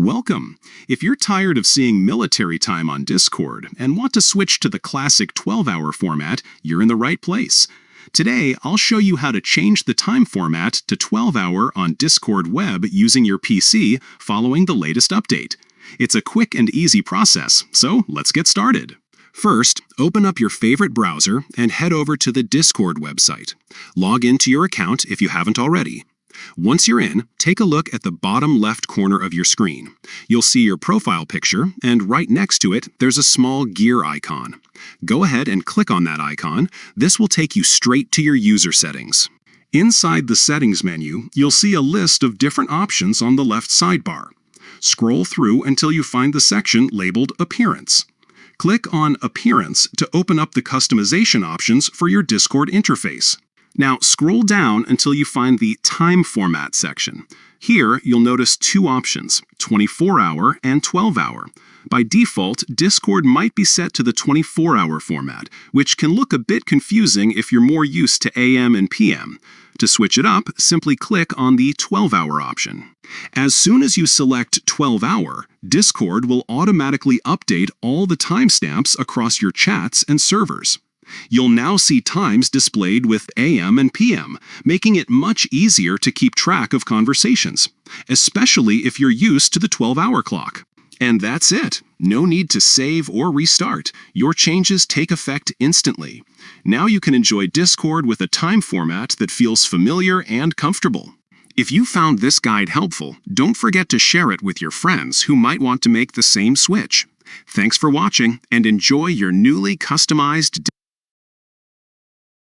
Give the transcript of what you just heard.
Welcome! If you're tired of seeing military time on Discord and want to switch to the classic 12-hour format, you're in the right place. Today, I'll show you how to change the time format to 12-hour on Discord Web using your PC following the latest update. It's a quick and easy process, so let's get started. First, open up your favorite browser and head over to the Discord website. Log into your account if you haven't already. Once you're in, take a look at the bottom left corner of your screen. You'll see your profile picture, and right next to it, there's a small gear icon. Go ahead and click on that icon. This will take you straight to your user settings. Inside the settings menu, you'll see a list of different options on the left sidebar. Scroll through until you find the section labeled Appearance. Click on Appearance to open up the customization options for your Discord interface. Now, scroll down until you find the Time Format section. Here, you'll notice two options, 24-hour and 12-hour. By default, Discord might be set to the 24-hour format, which can look a bit confusing if you're more used to AM and PM. To switch it up, simply click on the 12-hour option. As soon as you select 12-hour, Discord will automatically update all the timestamps across your chats and servers. You'll now see times displayed with AM and PM, making it much easier to keep track of conversations, especially if you're used to the 12-hour clock. And that's it. No need to save or restart. Your changes take effect instantly. Now you can enjoy Discord with a time format that feels familiar and comfortable. If you found this guide helpful, don't forget to share it with your friends who might want to make the same switch. Thanks for watching, and enjoy your newly customized